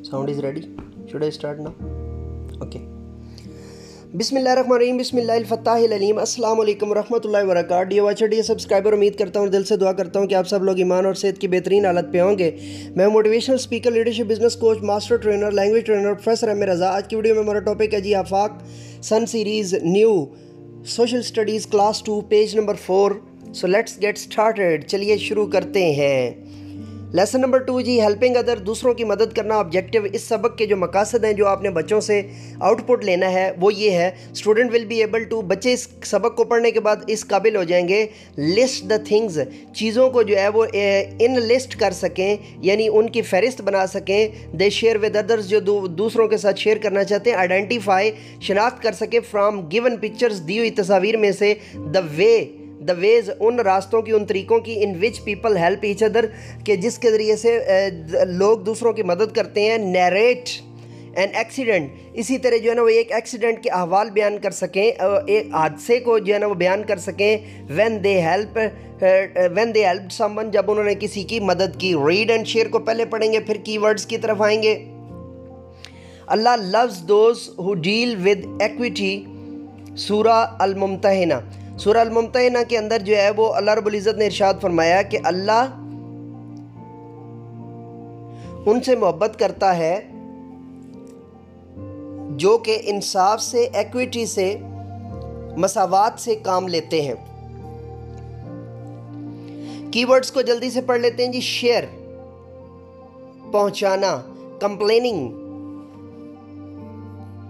Sound is ready. Should I start now? Okay. बिस्मिल्लाहिर्रहमानिर्रहीम, बिस्मिल्लाहिल अलीम, अस्सलाम वालेकुम रहमतुल्लाहि व बरकातहू। डियर वाचर, डियर सब्सक्राइबर, उम्मीद करता हूँ, दिल से दुआ करता हूँ कि आप सब लोग ईमान और सेहत की बेहतरीन हालत पे होंगे। मैं motivational speaker, leadership, business coach, master trainer, language trainer professor M Raza. आज की वीडियो में हमारा टॉपिक है जी Afaq sun series new social studies class 2 page number 4। So let's get started. चलिए शुरू करते हैं। लेसन नंबर 2 जी, हेल्पिंग अदर, दूसरों की मदद करना। ऑब्जेक्टिव, इस सबक के जो मकासद हैं जो आपने बच्चों से आउटपुट लेना है वो ये है, student will be able to, बच्चे इस सबक को पढ़ने के बाद इस काबिल हो जाएंगे, लिस्ट द थिंग्स, चीज़ों को जो है वो इन लिस्ट कर सकें, यानी उनकी फहरिस्त बना सकें। दे शेयर विद अदर्स, जो दूसरों के साथ शेयर करना चाहते हैं। आइडेंटिफाई, शनाख्त कर सके, फ्राम गिवन पिक्चर्स, दी हुई तस्वीर में से, द वेज, उन रास्तों की, उन तरीक़ों की, in which people help each other, के जिसके ज़रिए से लोग दूसरों की मदद करते हैं। नैरेट एन एक्सीडेंट, इसी तरह जो है ना वो एक एक्सीडेंट के अहवाल बयान कर सकें, एक हादसे को जो है ना वो बयान कर सकें। व्हेन दे हेल्प समवन, जब उन्होंने किसी की मदद की। रीड एंड शेयर को पहले पढ़ेंगे, फिर कीवर्ड्स की तरफ आएंगे। अल्लाह loves those who deal with equity, सूरा अल-मुम्तहिना। सूरा अल-मुम्तहिना के अंदर जो है वो अल्लाह रब्बुल इज़्ज़त ने इरशाद फरमाया कि अल्लाह उनसे मोहब्बत करता है जो कि इंसाफ से, एक्विटी से, मसावात से काम लेते हैं। कीवर्ड्स को जल्दी से पढ़ लेते हैं जी। शेयर, पहुंचाना। कंप्लेनिंग,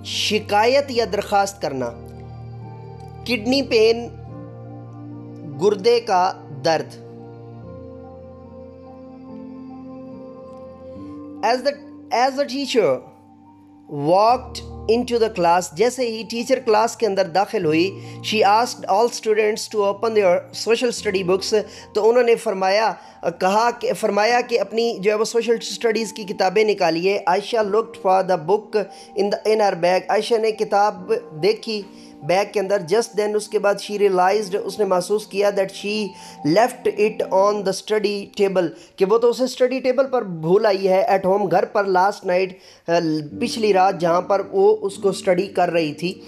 शिकायत या दरख्वास्त करना। किडनी पेन, गुर्दे का दर्द। As the teacher walked into the class, जैसे ही टीचर क्लास के अंदर दाखिल हुई, she asked all students to open their social study books, तो उन्होंने फरमाया कि अपनी जो है वो सोशल स्टडीज़ की किताबें निकालिए। Ayesha looked for the book in her bag, Ayesha ने किताब देखी बैग के अंदर। जस्ट देन, उसके बाद शी रियलाइज्ड, उसने महसूस किया, that she left it on the study table, कि वो तो उसे स्टडी टेबल पर भूल आई है, एट होम, घर पर, लास्ट नाइट, पिछली रात, जहाँ पर वो उसको स्टडी कर रही थी।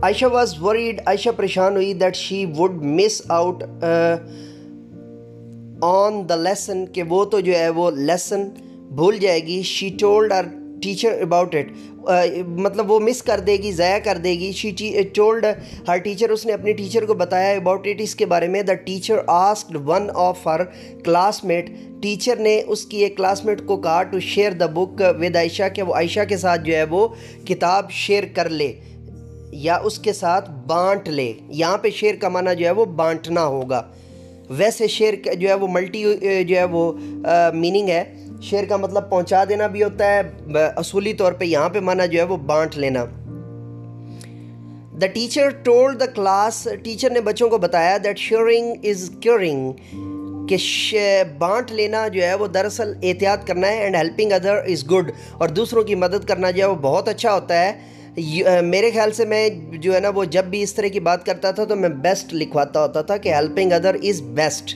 आयशा वॉज वरीड, आयशा परेशान हुई, that she would miss out on the lesson, कि वो तो जो है वो लेसन भूल जाएगी। She told her teacher about it, मतलब वो मिस कर देगी, ज़ाया कर देगी। शी टोल्ड हर टीचर, उसने अपनी टीचर को बताया अबाउट इट, इसके बारे में। The teacher asked one of her classmate, teacher ने उसकी एक क्लासमेट को कहा to share the book with Ayesha, कि वो आयशा के साथ जो है वो किताब शेयर कर ले या उसके साथ बांट ले। यहाँ पे शेयर का माना जो है वो बांटना होगा। वैसे शेयर जो है वो मल्टी जो है वो मीनिंग है। शेयर का मतलब पहुंचा देना भी होता है असूली तौर पे, यहाँ पे माना जो है वो बांट लेना। The teacher told the class, teacher ने बच्चों को बताया, दैट शेयरिंग इज़ क्योरिंग, कि बांट लेना जो है वो दरअसल एहतियात करना है। And helping other is good, और दूसरों की मदद करना जो है वो बहुत अच्छा होता है। मेरे ख्याल से मैं जो है ना वो जब भी इस तरह की बात करता था तो मैं बेस्ट लिखवाता होता था कि helping other is best.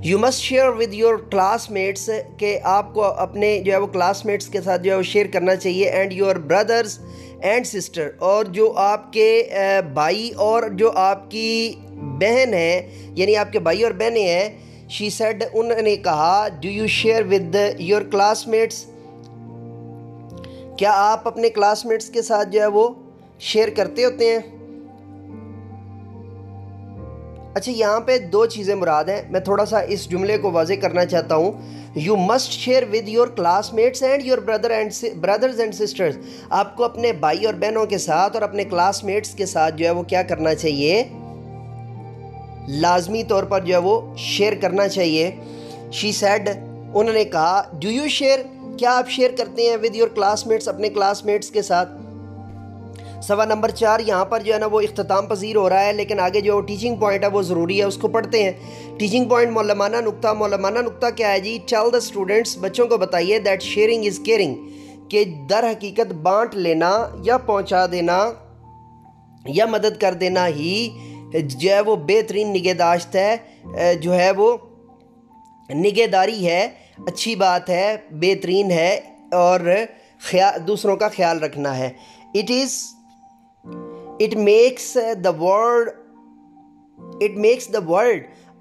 You must share with your classmates, के आपको अपने जो है वो क्लासमेट्स के साथ जो है वो शेयर करना चाहिए। And your brothers and sister, और जो आपके भाई और जो आपकी बहन है, यानी आपके भाई और बहनें हैं। शी सेड, उन्होंने कहा, do you share with your classmates, क्या आप अपने क्लासमेट्स के साथ जो है वो शेयर करते होते हैं। अच्छा, यहाँ पे दो चीज़ें मुराद हैं, मैं थोड़ा सा इस जुमले को वाज़े करना चाहता हूँ। You must share with your classmates and your brothers and sisters, आपको अपने भाई और बहनों के साथ और अपने क्लासमेट्स के साथ जो है वो क्या करना चाहिए, लाजमी तौर पर जो है वो शेयर करना चाहिए। शी सेड, उन्होंने कहा, डू यू शेयर, क्या आप शेयर करते हैं विद योर क्लासमेट्स, अपने क्लासमेट्स के साथ। सवाल नंबर 4 यहाँ पर जो है ना वो इख्तिताम पजीर हो रहा है, लेकिन आगे जो टीचिंग पॉइंट है वो ज़रूरी है, उसको पढ़ते हैं। टीचिंग पॉइंट मौलमाना नुक्ता। मौलमाना नुक्ता क्या है जी? टेल द स्टूडेंट्स, बच्चों को बताइए, दैट शेयरिंग इज़ केयरिंग, कि दर हकीकत बांट लेना या पहुँचा देना या मदद कर देना ही जो है वो बेहतरीन निगहदाश्त है, जो है वो निगहदारी है اچھی بات ہے، بہترین ہے، اور دوسروں کا خیال رکھنا ہے. It makes the world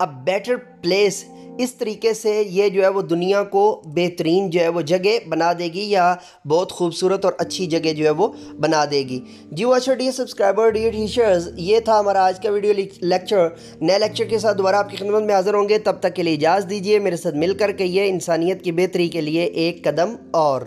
a better place. اس طریقے سے یہ جو ہے وہ دنیا کو بہترین جو ہے وہ جگہ بنا دے گی، یا بہت خوبصورت اور اچھی جگہ جو ہے وہ بنا دے گی. جی watcher, dear subscriber, dear teachers, یہ تھا ہمارا آج کا ویڈیو لیکچر. نئے لیکچر کے ساتھ دوبارہ آپ کی خدمت میں حاضر ہوں گے. تب تک کے لیے اجازت دیجیے. میرے ساتھ مل کر کے یہ انسانیت کی بہتری کے لیے ایک قدم اور.